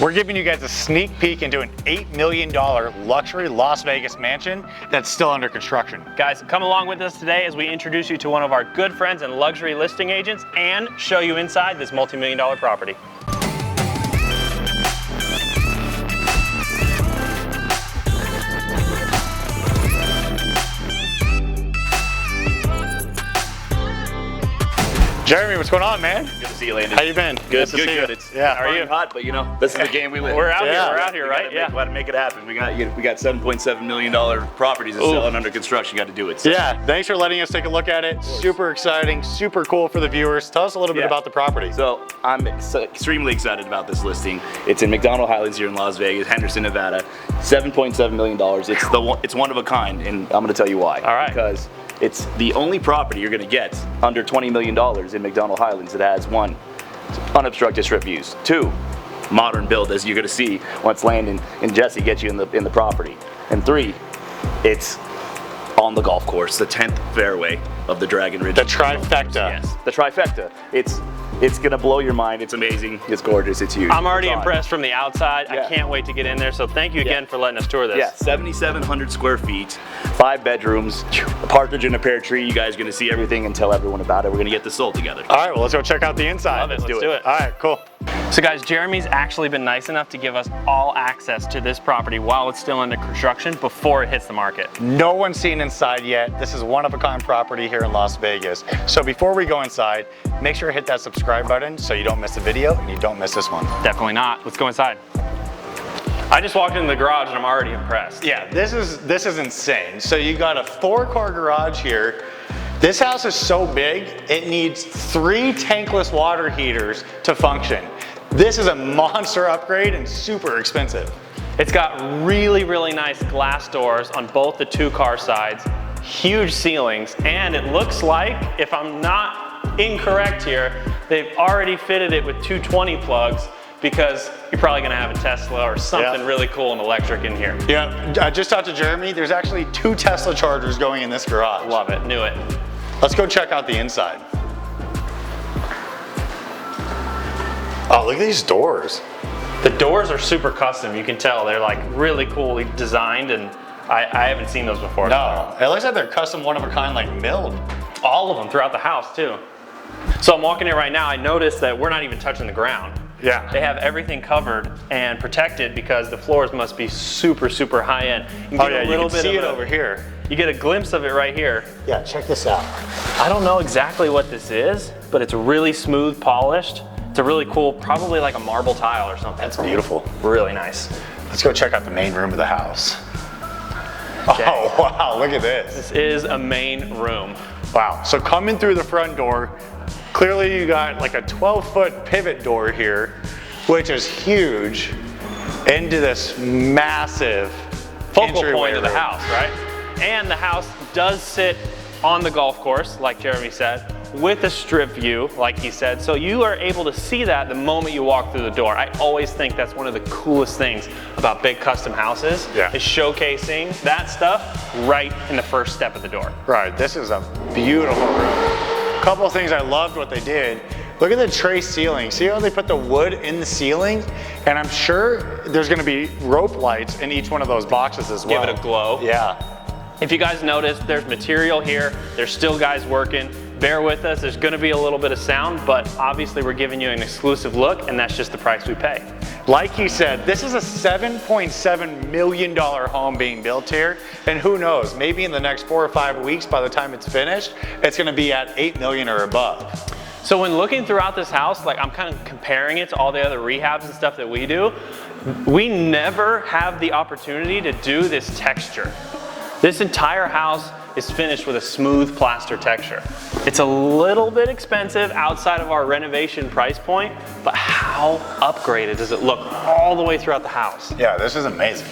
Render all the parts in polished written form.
We're giving you guys a sneak peek into an $8 million luxury Las Vegas mansion that's still under construction. Guys, come along with us today as we introduce you to one of our good friends and luxury listing agents and show you inside this multi-million-dollar property. Jeremy, what's going on, man? Good to see you, Landon. How you been? Good, Nice to see you. It's How are you? hot, but you know, this is the game we live. We're out here, right? We got to make it happen. We got $7.7 million properties that's selling under construction. Got to do it. So. Yeah, thanks for letting us take a look at it. Super exciting, super cool for the viewers. Tell us a little bit about the property. So I'm extremely excited about this listing. It's in McDonald Highlands here in Las Vegas, Henderson, Nevada. $7.7 million. It's one of a kind, and I'm going to tell you why. All right. Because it's the only property you're going to get under $20 million in McDonald Highlands that has, one, unobstructed strip views, two, modern build, as you're going to see once Landon and Jesse get you in the property, and three, it's on the golf course, the 10th fairway of the Dragon Ridge. The trifecta. Yes, the trifecta. It's gonna blow your mind. It's amazing. It's gorgeous. It's huge. I'm already impressed from the outside. Yeah. I can't wait to get in there. So thank you again for letting us tour this. Yeah, 7,700 square feet, 5 bedrooms, a partridge in a pear tree. You guys are gonna see everything and tell everyone about it. We're gonna get this sold together. All right, well, let's go check out the inside. Love it. Let's do it. All right, cool. So guys, Jeremy's actually been nice enough to give us all access to this property while it's still under construction before it hits the market. No one's seen inside yet. This is one of a kind property here in Las Vegas. So before we go inside, make sure to hit that subscribe button so you don't miss a video and you don't miss this one. Definitely not. Let's go inside. I just walked into the garage and I'm already impressed. Yeah, this is insane. So you got a 4-car garage here. This house is so big, it needs 3 tankless water heaters to function. This is a monster upgrade and super expensive. It's got really, really nice glass doors on both the 2-car sides, huge ceilings, and it looks like, if I'm not incorrect here, they've already fitted it with 220 plugs because you're probably gonna have a Tesla or something really cool and electric in here. Yeah, I just talked to Jeremy. There's actually 2 Tesla chargers going in this garage. Love it, knew it. Let's go check out the inside. Oh, look at these doors. The doors are super custom. You can tell they're like really coolly designed, and I haven't seen those before. No, it looks like they're custom, one of a kind, like milled. All of them throughout the house too. So I'm walking in right now, I noticed that we're not even touching the ground. Yeah. They have everything covered and protected because the floors must be super, super high end. You Oh yeah, you can see it over here. You get a glimpse of it right here. Yeah, check this out. I don't know exactly what this is, but it's really smooth, polished. It's a really cool, probably like a marble tile or something. That's beautiful. Really nice. Let's go check out the main room of the house. Okay. Oh wow, look at this. This is a main room. Wow, so coming through the front door, clearly you got like a 12-foot pivot door here, which is huge, into this massive Focal point entryway of the room. house, right? And the house does sit on the golf course, like Jeremy said, with a strip view, like he said. So you are able to see that the moment you walk through the door. I always think that's one of the coolest things about big custom houses, is showcasing that stuff right in the first step of the door. Right, this is a beautiful room. Couple of things I loved what they did. Look at the tray ceiling. See how they put the wood in the ceiling? And I'm sure there's gonna be rope lights in each one of those boxes as well. Give it a glow. Yeah. If you guys notice, there's material here. There's still guys working. Bear with us, there's gonna be a little bit of sound, but obviously we're giving you an exclusive look and that's just the price we pay. Like he said, this is a $7.7 million home being built here, and who knows, maybe in the next 4 or 5 weeks, by the time it's finished, it's gonna be at $8 million or above. So when looking throughout this house, like I'm kind of comparing it to all the other rehabs and stuff that we do, we never have the opportunity to do this texture. This entire house is finished with a smooth plaster texture. It's a little bit expensive outside of our renovation price point, but how upgraded does it look all the way throughout the house? Yeah, this is amazing.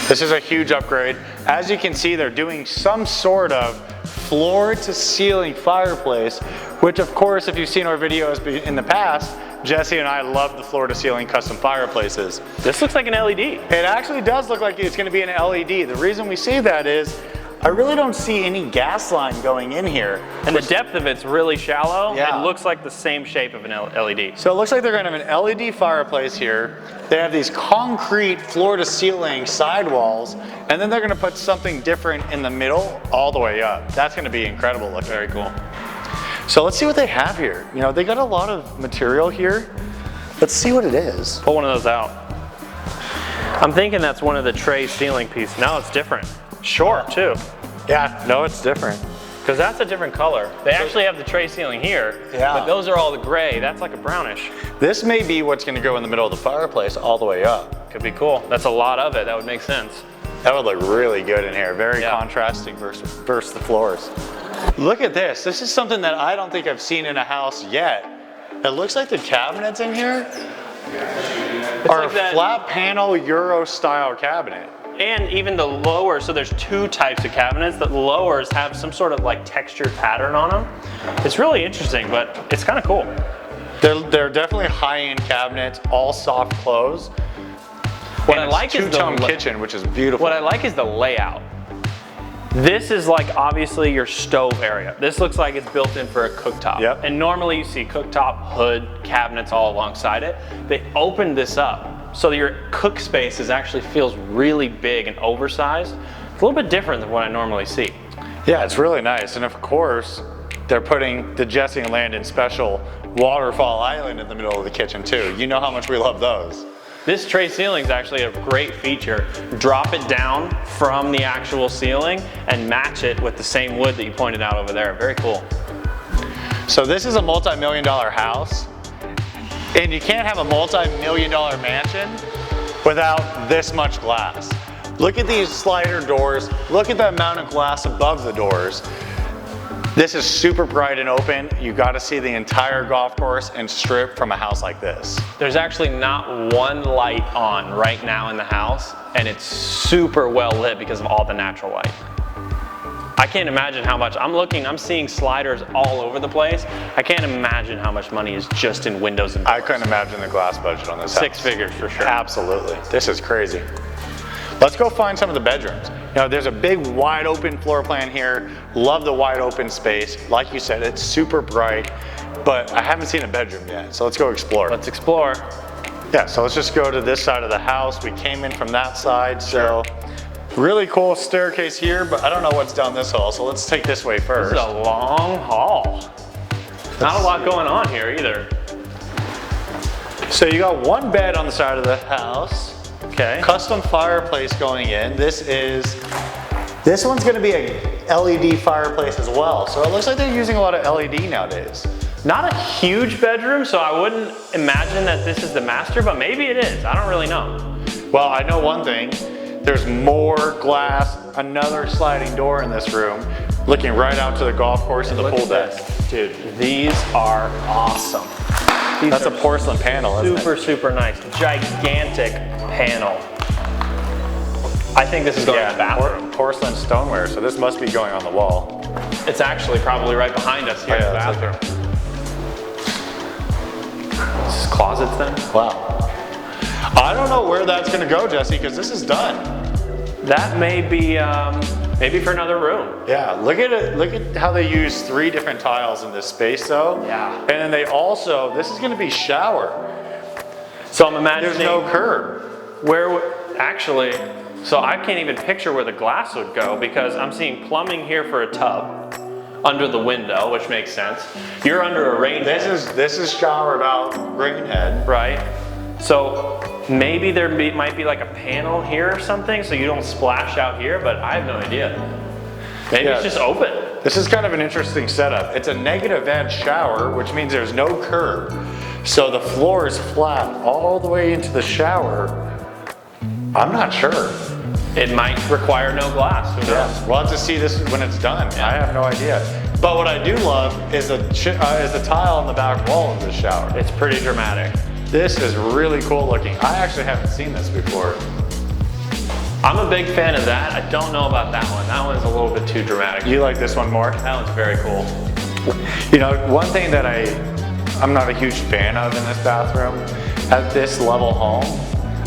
This is a huge upgrade. As you can see, they're doing some sort of floor to ceiling fireplace, which of course, if you've seen our videos in the past, Jesse and I love the floor to ceiling custom fireplaces. This looks like an LED. It actually does look like it's gonna be an LED. The reason we say that is, I really don't see any gas line going in here. And the depth of it's really shallow. Yeah. It looks like the same shape of an LED. So it looks like they're gonna have an LED fireplace here. They have these concrete floor to ceiling sidewalls, and then they're gonna put something different in the middle all the way up. That's gonna be incredible looking. Very cool. So let's see what they have here. You know, they got a lot of material here. Let's see what it is. Pull one of those out. I'm thinking that's one of the tray ceiling pieces. No, it's different. Short too. Yeah, no, it's different. Because that's a different color. They actually have the tray ceiling here, Yeah. but those are all the gray. That's like a brownish. This may be what's gonna go in the middle of the fireplace all the way up. Could be cool. That's a lot of it. That would make sense. That would look really good in here. Very Yeah. contrasting versus the floors. Look at this. This is something that I don't think I've seen in a house yet. It looks like the cabinets in here are like a that- flat panel Euro style cabinet. And even the lower, so there's two types of cabinets. The lowers have some sort of like textured pattern on them. It's really interesting, but it's kind of cool. They're definitely high-end cabinets, all soft close. What And I like is two-tone the kitchen, which is beautiful. What I like is the layout. This is like obviously your stove area. This looks like it's built in for a cooktop. Yep. And normally you see cooktop, hood, cabinets all alongside it. They opened this up so that your cook space actually feels really big and oversized. It's a little bit different than what I normally see. Yeah, it's really nice. And of course, they're putting the Jesse and Landon special waterfall island in the middle of the kitchen too. You know how much we love those. This tray ceiling is actually a great feature. Drop it down from the actual ceiling and match it with the same wood that you pointed out over there. Very cool. So this is a multi-million-dollar house, and you can't have a multi-million-dollar mansion without this much glass. Look at these slider doors. Look at the amount of glass above the doors. This is super bright and open. You got to see the entire golf course and strip from a house like this. There's actually not one light on right now in the house, and it's super well lit because of all the natural light. I can't imagine how much, I'm seeing sliders all over the place. I can't imagine how much money is just in windows and doors. I couldn't imagine the glass budget on this Six house. figures for sure. Absolutely. This is crazy. Let's go find some of the bedrooms. You know, there's a big wide open floor plan here. Love the wide open space. Like you said, it's super bright, but I haven't seen a bedroom yet. So let's go explore. Let's explore. Yeah, so let's just go to this side of the house. We came in from that side, so really cool staircase here, but I don't know what's down this hall, so let's take this way first. This is a long hall. Not a lot going on here either. So you got one bed on the side of the house. Okay. Custom fireplace going in. This one's gonna be a LED fireplace as well. So it looks like they're using a lot of LED nowadays. Not a huge bedroom, so I wouldn't imagine that this is the master, but maybe it is. I don't really know. Well, I know one thing. There's more glass, another sliding door in this room, looking right out to the golf course and the Look pool at deck. this. Dude, these are awesome. These That's are a porcelain panel, isn't super, it? super nice. Gigantic panel. I think this is going in the bathroom. Porcelain stoneware, so this must be going on the wall. It's actually probably right behind us here in the Oh, yeah, bathroom. This is closets then? Wow. I don't know where that's gonna go, Jesse, because this is done. That may be maybe for another room. Yeah, look at it. Look at how they use 3 different tiles in this space, though. Yeah. And then they also, this is gonna be shower. So I'm imagining There's no curb. actually, so I can't even picture where the glass would go because I'm seeing plumbing here for a tub under the window, which makes sense. You're under a rain head, This is showered out rain head. right? So maybe might be like a panel here or something so you don't splash out here, but I have no idea. Maybe Yeah. it's just open. This is kind of an interesting setup. It's a negative edge shower, which means there's no curb. So the floor is flat all the way into the shower. I'm not sure. It might require no glass. Who knows? Yeah, we'll have to see this when it's done. I have no idea. But what I do love is the tile on the back wall of the shower. It's pretty dramatic. This is really cool looking. I actually haven't seen this before. I'm a big fan of that. I don't know about that one. That one's a little bit too dramatic. You like this one more? That one's very cool. You know, one thing that I'm not a huge fan of in this bathroom, at this level home,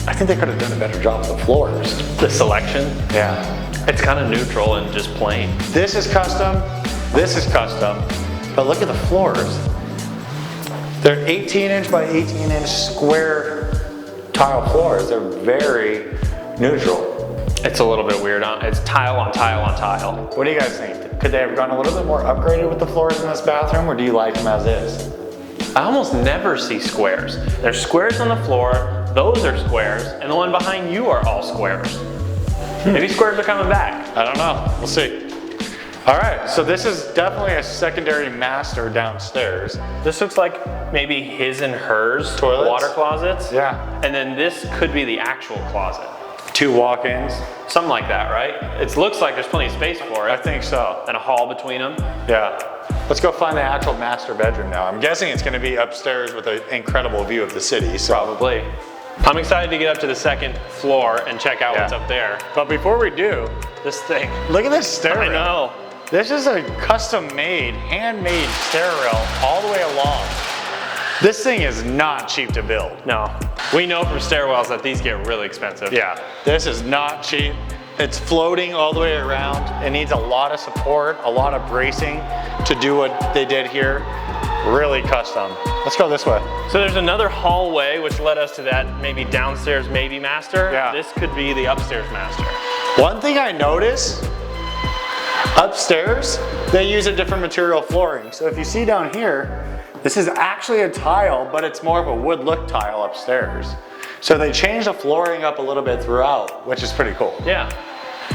I think they could have done a better job with the floors. The selection, Yeah. it's kind of neutral and just plain. This is custom, but look at the floors. They're 18-inch by 18-inch square tile floors. They're very neutral. It's a little bit weird. It's tile on tile on tile. What do you guys think? Could they have gone a little bit more upgraded with the floors in this bathroom, or do you like them as is? I almost never see squares. There's squares on the floor, those are squares, and the one behind you are all squares. Maybe squares are coming back. I don't know. We'll see. All right, so this is definitely a secondary master downstairs. This looks like maybe his and hers Toilets? water closets. Yeah. And then this could be the actual closet. 2 walk-ins. Something like that, right? It looks like there's plenty of space for it. I think so. And a hall between them. Yeah. Let's go find the actual master bedroom now. I'm guessing it's gonna be upstairs with an incredible view of the city, so. Probably. I'm excited to get up to the second floor and check out what's up there. But before we do, This thing. look at this stair I rail. know. This is a custom-made, handmade stair rail all the way along. This thing is not cheap to build. No. We know from stairwells that these get really expensive. Yeah, this is not cheap. It's floating all the way around. It needs a lot of support, a lot of bracing to do what they did here. Really custom. Let's go this way. So there's another hallway which led us to that maybe downstairs maybe master. Yeah. This could be the upstairs master. One thing I noticed, upstairs, they use a different material flooring. So if you see down here, this is actually a tile, but it's more of a wood look tile upstairs. So they changed the flooring up a little bit throughout, which is pretty cool. Yeah.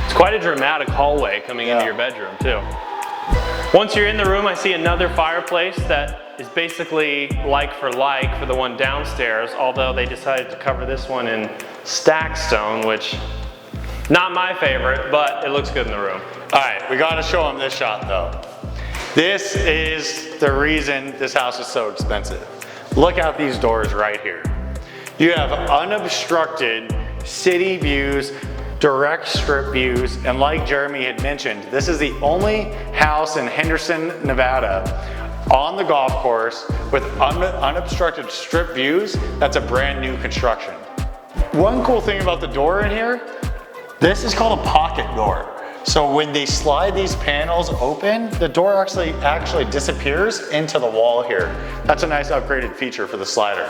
It's quite a dramatic hallway coming into your bedroom too. Once you're in the room, I see another fireplace that is basically like for the one downstairs, although they decided to cover this one in stack stone, which not my favorite, but it looks good in the room. All right, we gotta show them this shot though. This is the reason this house is so expensive. Look out these doors right here. You have unobstructed city views, direct strip views, and like Jeremy had mentioned, this is the only house in Henderson, Nevada on the golf course with unobstructed strip views that's a brand new construction. One cool thing about the door in here, this is called a pocket door. So when they slide these panels open, the door actually disappears into the wall here. That's a nice upgraded feature for the slider.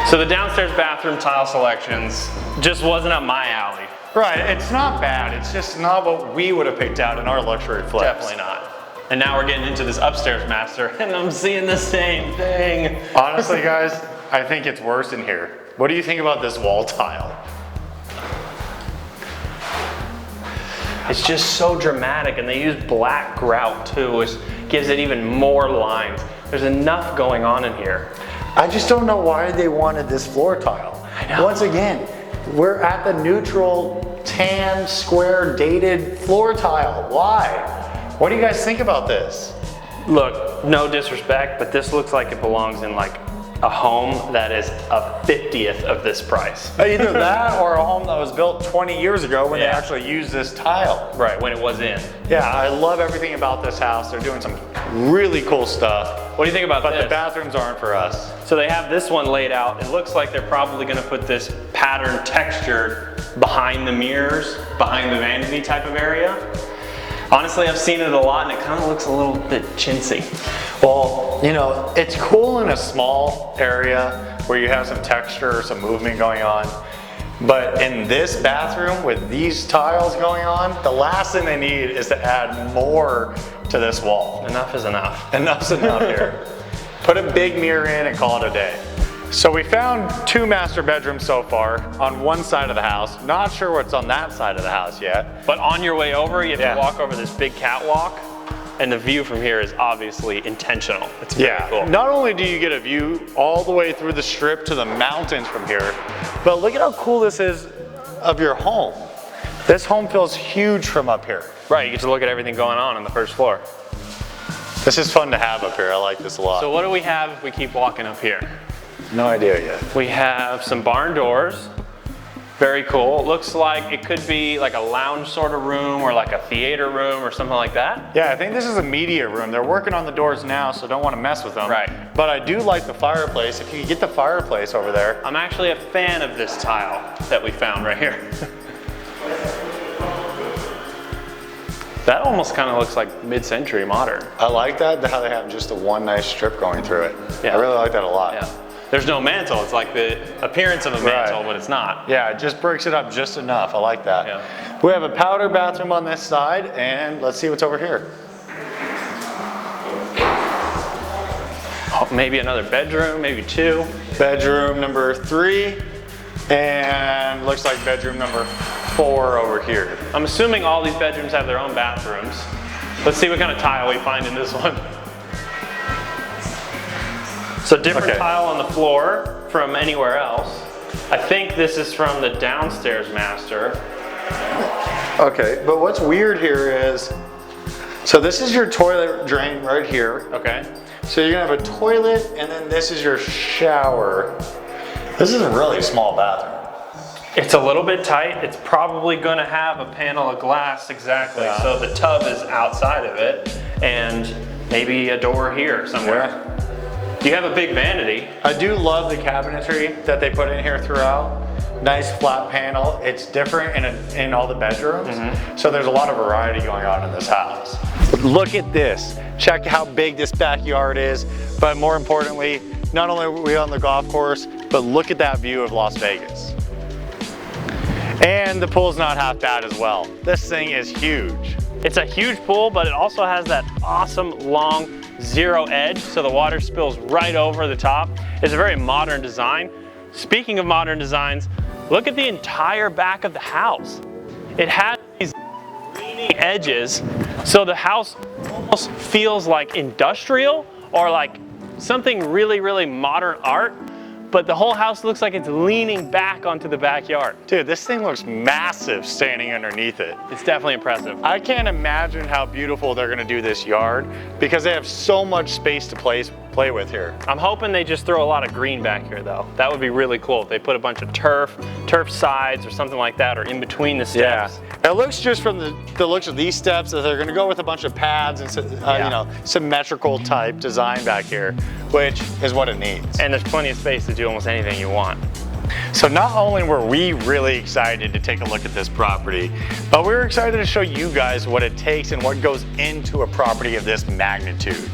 So the downstairs bathroom tile selections just wasn't up my alley. Right, it's not bad. It's just not what we would have picked out in our luxury flips. Definitely not. And now we're getting into this upstairs master and I'm seeing the same thing. Honestly, guys, I think it's worse in here. What do you think about this wall tile? It's just so dramatic, and they use black grout too, which gives it even more lines. There's enough going on in here. I just don't know why they wanted this floor tile. I know. Once again, we're at the neutral, tan, square, dated floor tile. Why? What do you guys think about this? Look, no disrespect, but this looks like it belongs in like a home that is a 50th of this price. Either that or a home that was built 20 years ago when they Yeah. actually used this tile. Right, when it was in. Yeah, I love everything about this house. They're doing some really cool stuff. What do you think about But this? the bathrooms aren't for us. So they have this one laid out. It looks like they're probably gonna put this pattern texture behind the mirrors, behind the vanity type of area. Honestly, I've seen it a lot and it kind of looks a little bit chintzy. Well, you know, it's cool in a small area where you have some texture or some movement going on. But in this bathroom with these tiles going on, the last thing they need is to add more to this wall. Enough is enough. Enough's enough here. Put a big mirror in and call it a day. So we found 2 master bedrooms so far on one side of the house. Not sure what's on that side of the house yet. But on your way over, you have Yeah. to walk over this big catwalk, and the view from here is obviously intentional. It's very cool. Not only do you get a view all the way through the strip to the mountains from here, but look at how cool this is of your home. This home feels huge from up here. Right, you get to look at everything going on the first floor. This is fun to have up here. I like this a lot. So what do we have if we keep walking up here? No idea yet. We have some barn doors. Very cool. Looks like it could be like a lounge sort of room or like a theater room or something like that. Yeah, I think this is a media room. They're working on the doors now, so don't want to mess with them. Right. But I do like the fireplace. If you could get the fireplace over there. I'm actually a fan of this tile that we found right here. That almost kind of looks like mid-century modern. I like that, how they have just a one nice strip going through it. Yeah. I really like that a lot. Yeah. There's no mantle. It's like the appearance of a mantle, Right. but it's not. Yeah, it just breaks it up just enough. I like that. Yeah. We have a powder bathroom on this side, and let's see what's over here. Oh, maybe another bedroom, maybe two. Bedroom number 3, and looks like bedroom number 4 over here. I'm assuming all these bedrooms have their own bathrooms. Let's see what kind of tile we find in this one. So different Okay. tile on the floor from anywhere else. I think this is from the downstairs master. Okay, but what's weird here is, so this is your toilet drain right here. Okay. So you're gonna have a toilet, and then this is your shower. This is a really small bathroom. It's a little bit tight. It's probably gonna have a panel of glass, exactly. Yeah. So the tub is outside of it, and maybe a door here somewhere. You have a big vanity. I do love the cabinetry that they put in here throughout. Nice flat panel. It's different in all the bedrooms. So there's a lot of variety going on in this house. Look at this. Check how big this backyard is. But more importantly, not only are we on the golf course, but look at that view of Las Vegas. And the pool's not half bad as well. This thing is huge. It's a huge pool, but it also has that awesome long zero edge, so the water spills right over the top. It's a very modern design. Speaking of modern designs, look at the entire back of the house. It has these leaning edges, so the house almost feels like industrial or like something really, really modern art, but the whole house looks like it's leaning back onto the backyard. Dude, this thing looks massive standing underneath it. It's definitely impressive. I can't imagine how beautiful they're gonna do this yard because they have so much space to play with here. I'm hoping they just throw a lot of green back here though. That would be really cool if they put a bunch of turf sides or something like that, or in between the steps. It looks just from the looks of these steps that they're gonna go with a bunch of pads and you know, symmetrical type design back here, which is what it needs. And there's plenty of space to do almost anything you want. So not only were we really excited to take a look at this property, but we were excited to show you guys what it takes and what goes into a property of this magnitude.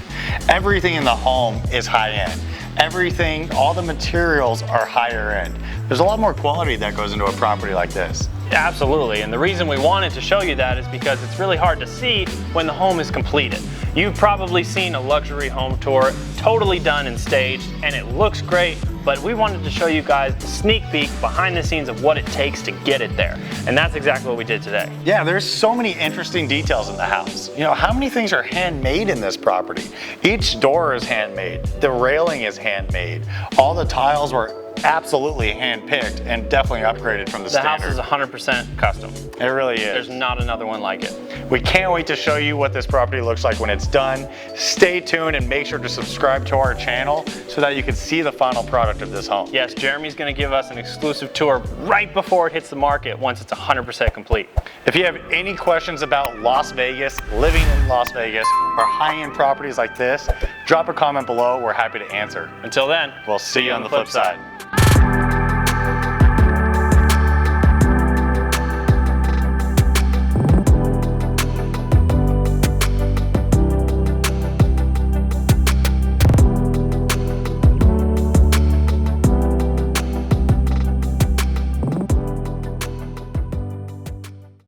Everything in the home is high end. Everything, all the materials are higher end. There's a lot more quality that goes into a property like this. Absolutely, and the reason we wanted to show you that is because it's really hard to see when the home is completed. You've probably seen a luxury home tour, totally done and staged, and it looks great, but we wanted to show you guys a sneak peek behind the scenes of what it takes to get it there. And that's exactly what we did today. Yeah, there's so many interesting details in the house. You know, how many things are handmade in this property? Each door is handmade. The railing is handmade. All the tiles were absolutely hand-picked and definitely upgraded from the standard. The house is 100% custom. It really is. There's not another one like it. We can't wait to show you what this property looks like when it's done. Stay tuned and make sure to subscribe to our channel so that you can see the final product of this home. Yes, Jeremy's gonna give us an exclusive tour right before it hits the market once it's 100% complete. If you have any questions about Las Vegas, living in Las Vegas, or high-end properties like this, drop a comment below. We're happy to answer. Until then, We'll see you on the flip side.